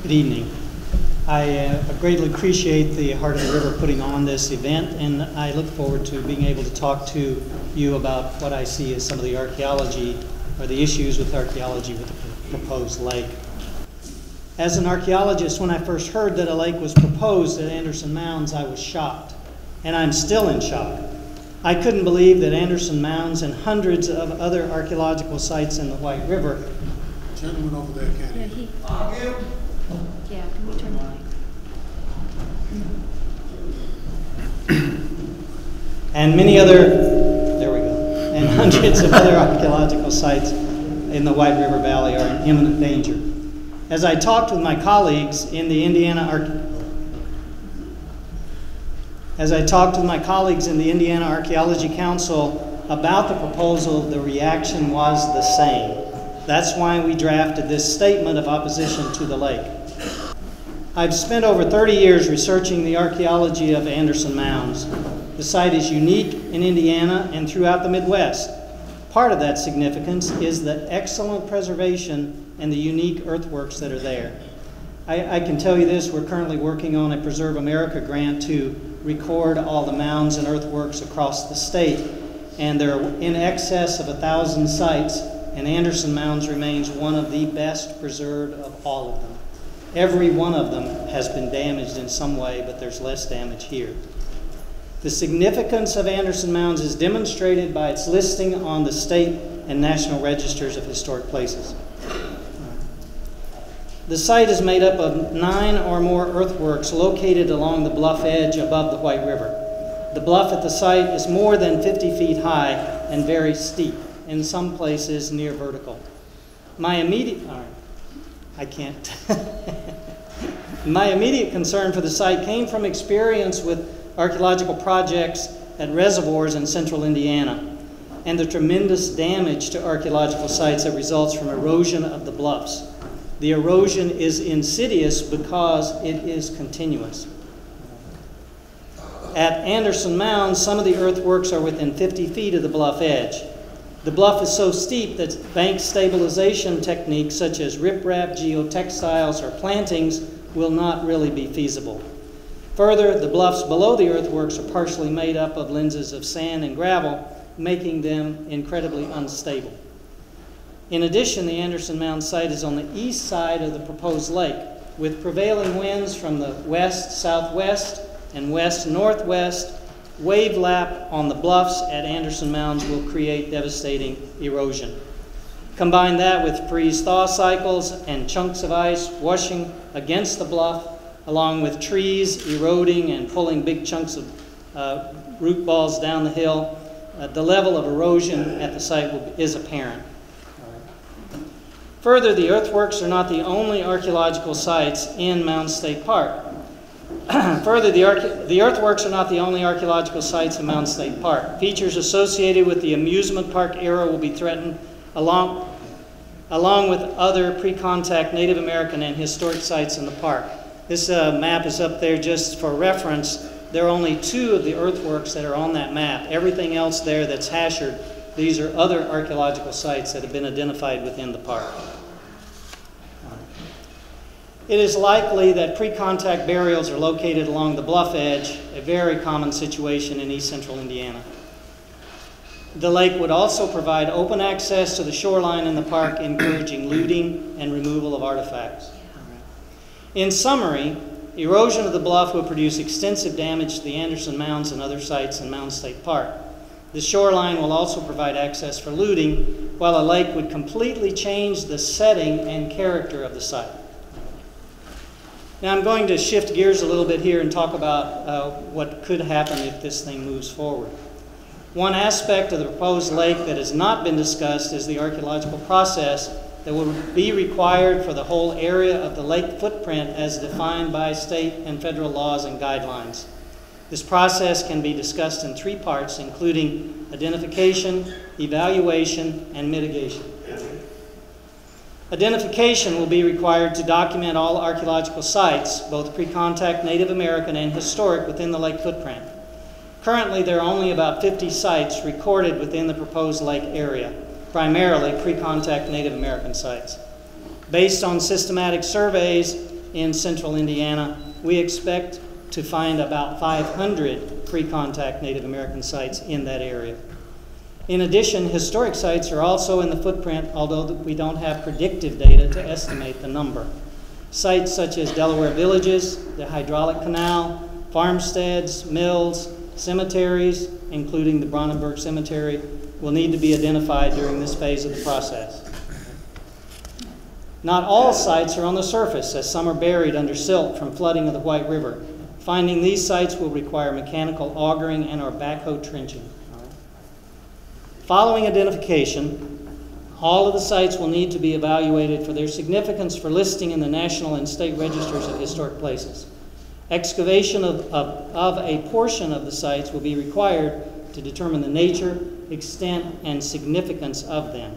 Good evening. I greatly appreciate the Heart of the River putting on this event, and I look forward to being able to talk to you about what I see as some of the archaeology or the issues with archaeology with the proposed lake. As an archaeologist, when I first heard that a lake was proposed at Anderson Mounds, I was shocked, and I'm still in shock. I couldn't believe that Anderson Mounds and hundreds of other archaeological sites in the White River. Gentleman over there, can Yeah, can we turn the light? And many other, there we go, and hundreds of other archaeological sites in the White River Valley are in imminent danger. As I talked with my colleagues in the Indiana Archaeology Council about the proposal, the reaction was the same. That's why we drafted this statement of opposition to the lake. I've spent over 30 years researching the archaeology of Anderson Mounds. The site is unique in Indiana and throughout the Midwest. Part of that significance is the excellent preservation and the unique earthworks that are there. I can tell you this, we're currently working on a Preserve America grant to record all the mounds and earthworks across the state, and there are in excess of 1,000 sites, and Anderson Mounds remains one of the best preserved of all of them. Every one of them has been damaged in some way, but there's less damage here. The significance of Anderson Mounds is demonstrated by its listing on the state and national registers of historic places. The site is made up of 9 or more earthworks located along the bluff edge above the White River. The bluff at the site is more than 50 feet high and very steep, in some places near vertical. My immediate concern for the site came from experience with archaeological projects at reservoirs in central Indiana and the tremendous damage to archaeological sites that results from erosion of the bluffs. The erosion is insidious because it is continuous. At Anderson Mounds, some of the earthworks are within 50 feet of the bluff edge. The bluff is so steep that bank stabilization techniques such as riprap, geotextiles, or plantings will not really be feasible. Further, the bluffs below the earthworks are partially made up of lenses of sand and gravel, making them incredibly unstable. In addition, the Anderson Mounds site is on the east side of the proposed lake, with prevailing winds from the west-southwest and west-northwest. Wave lap on the bluffs at Anderson Mounds will create devastating erosion. Combine that with freeze-thaw cycles and chunks of ice washing against the bluff, along with trees eroding and pulling big chunks of root balls down the hill, the level of erosion at the site is apparent. Further, the earthworks are not the only archaeological sites in Mounds State Park. Further, the earthworks are not the only archaeological sites in Mounds State Park. Features associated with the amusement park era will be threatened along with other pre-contact Native American and historic sites in the park. This map is up there just for reference. There are only 2 of the earthworks that are on that map. Everything else there that's hashered, these are other archaeological sites that have been identified within the park. It is likely that pre-contact burials are located along the bluff edge, a very common situation in east central Indiana. The lake would also provide open access to the shoreline in the park, encouraging looting and removal of artifacts. In summary, erosion of the bluff will produce extensive damage to the Anderson Mounds and other sites in Mounds State Park. The shoreline will also provide access for looting, while a lake would completely change the setting and character of the site. Now I'm going to shift gears a little bit here and talk about what could happen if this thing moves forward. One aspect of the proposed lake that has not been discussed is the archaeological process that will be required for the whole area of the lake footprint as defined by state and federal laws and guidelines. This process can be discussed in 3 parts, including identification, evaluation, and mitigation. Identification will be required to document all archaeological sites, both pre-contact Native American and historic, within the lake footprint. Currently, there are only about 50 sites recorded within the proposed lake area, primarily pre-contact Native American sites. Based on systematic surveys, in central Indiana, we expect to find about 500 pre-contact Native American sites in that area. In addition, historic sites are also in the footprint, although we don't have predictive data to estimate the number. Sites such as Delaware Villages, the Hydraulic Canal, farmsteads, mills, cemeteries, including the Brandenburg Cemetery, will need to be identified during this phase of the process. Not all sites are on the surface, as some are buried under silt from flooding of the White River. Finding these sites will require mechanical augering and or backhoe trenching. Following identification, all of the sites will need to be evaluated for their significance for listing in the national and state registers of historic places. Excavation of a portion of the sites will be required to determine the nature, extent, and significance of them.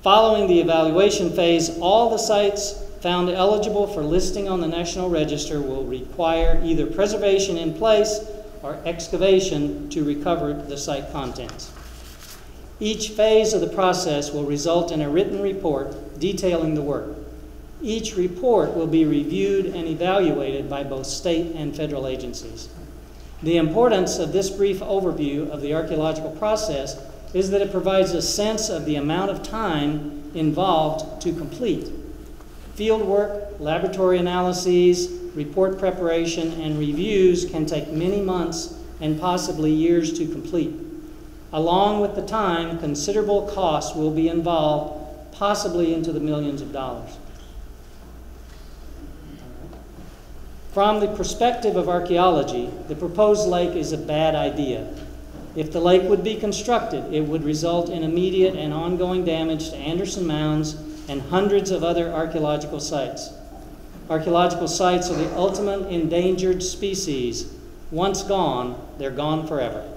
Following the evaluation phase, all the sites found eligible for listing on the National Register will require either preservation in place or excavation to recover the site contents. Each phase of the process will result in a written report detailing the work. Each report will be reviewed and evaluated by both state and federal agencies. The importance of this brief overview of the archaeological process is that it provides a sense of the amount of time involved to complete. Field work, laboratory analyses, report preparation, and reviews can take many months and possibly years to complete. Along with the time, considerable costs will be involved, possibly into the millions of dollars. From the perspective of archaeology, the proposed lake is a bad idea. If the lake would be constructed, it would result in immediate and ongoing damage to Anderson Mounds and hundreds of other archaeological sites. Archaeological sites are the ultimate endangered species. Once gone, they're gone forever.